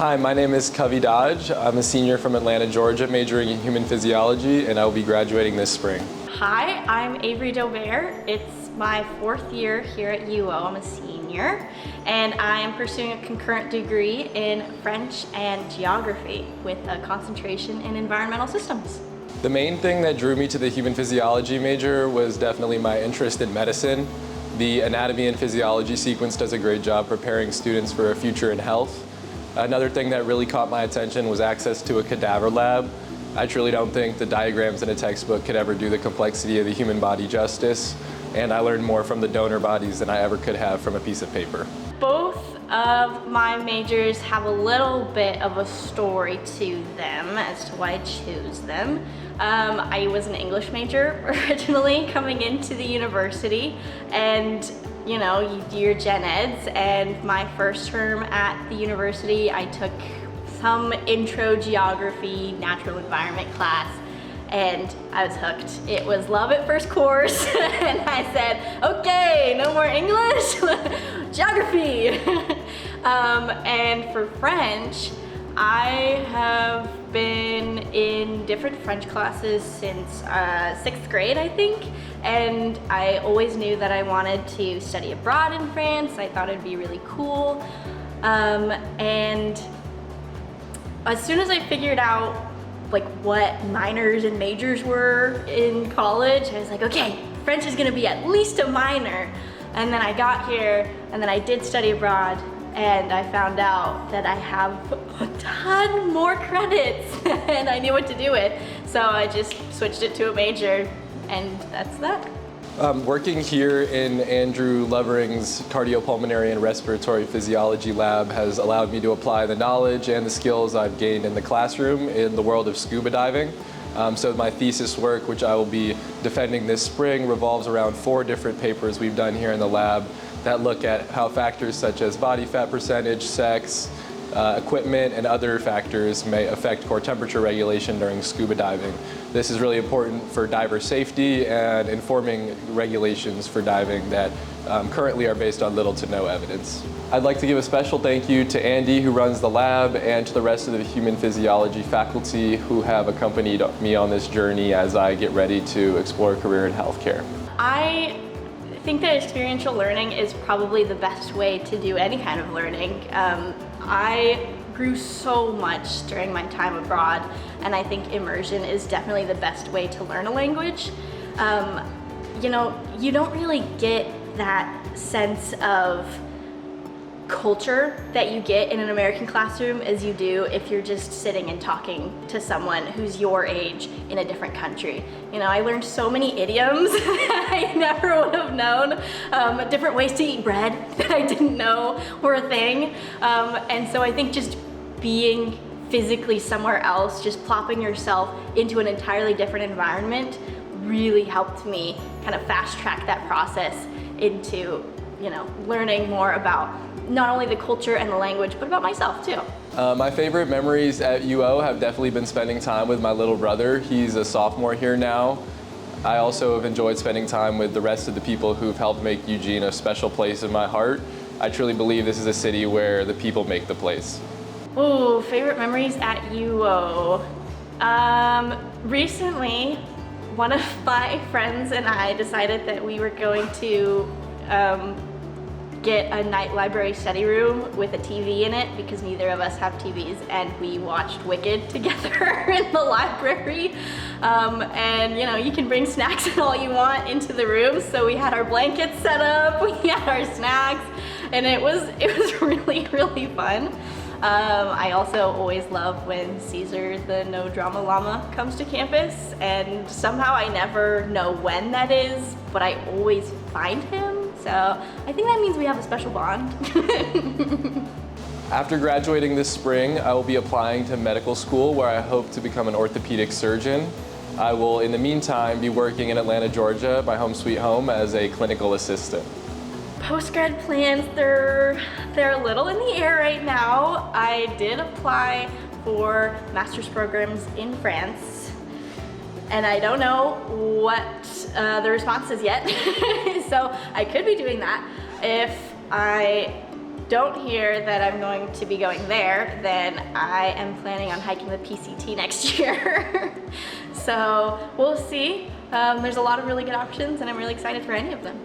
Hi, my name is Kavi Dodge. I'm a senior from Atlanta, Georgia, majoring in human physiology, and I will be graduating this spring. Hi, I'm Avery Dobert. It's my 4th year here at UO. I'm a senior, and I am pursuing a concurrent degree in French and geography with a concentration in environmental systems. The main thing that drew me to the human physiology major was definitely my interest in medicine. The anatomy and physiology sequence does a great job preparing students for a future in health. Another thing that really caught my attention was access to a cadaver lab. I truly don't think the diagrams in a textbook could ever do the complexity of the human body justice, and I learned more from the donor bodies than I ever could have from a piece of paper. Both of my majors have a little bit of a story to them as to why I chose them. I was an English major originally coming into the university, and you know, you do your gen eds, and my first term at the university I took some intro geography, natural environment class, and I was hooked. It was love at first course, and I said, okay, no more English, geography. And for French, I have been in different French classes since 6th grade, I think, and I always knew that I wanted to study abroad in France. I thought it'd be really cool, and as soon as I figured out like what minors and majors were in college, I was like, okay, French is gonna be at least a minor. And then I got here, and then I did study abroad, and I found out that I have a ton more credits and I knew what to do with. So I just switched it to a major, and that's that. Working here in Andrew Lovering's cardiopulmonary and respiratory physiology lab has allowed me to apply the knowledge and the skills I've gained in the classroom in the world of scuba diving. So my thesis work, which I will be defending this spring, revolves around 4 different papers we've done here in the lab that look at how factors such as body fat percentage, sex, equipment, and other factors may affect core temperature regulation during scuba diving. This is really important for diver safety and informing regulations for diving that currently are based on little to no evidence. I'd like to give a special thank you to Andy, who runs the lab, and to the rest of the human physiology faculty who have accompanied me on this journey as I get ready to explore a career in healthcare. I think that experiential learning is probably the best way to do any kind of learning. I grew so much during my time abroad, and I think immersion is definitely the best way to learn a language. You know, you don't really get that sense of culture that you get in an American classroom as you do if you're just sitting and talking to someone who's your age in a different country. You know, I learned so many idioms that I never would have known, different ways to eat bread that I didn't know were a thing. And so I think just being physically somewhere else, just plopping yourself into an entirely different environment really helped me kind of fast track that process into, you know, learning more about not only the culture and the language, but about myself too. My favorite memories at UO have definitely been spending time with my little brother. He's a sophomore here now. I also have enjoyed spending time with the rest of the people who've helped make Eugene a special place in my heart. I truly believe this is a city where the people make the place. Ooh, favorite memories at UO. Recently, one of my friends and I decided that we were going to get a night library study room with a TV in it because neither of us have TVs, and we watched Wicked together in the library. And you know, you can bring snacks and all you want into the room, so we had our blankets set up, we had our snacks, and it was really, really fun. I also always love when Caesar, the no drama llama, comes to campus, and somehow I never know when that is, but I always find him. So I think that means we have a special bond. After graduating this spring, I will be applying to medical school where I hope to become an orthopedic surgeon. I will, in the meantime, be working in Atlanta, Georgia, my home sweet home, as a clinical assistant. Post-grad plans, they're a little in the air right now. I did apply for master's programs in France, and I don't know what the response is yet. So I could be doing that if I don't hear that I'm going to be going there, then I am planning on hiking the PCT next year. So we'll see. There's a lot of really good options and I'm really excited for any of them.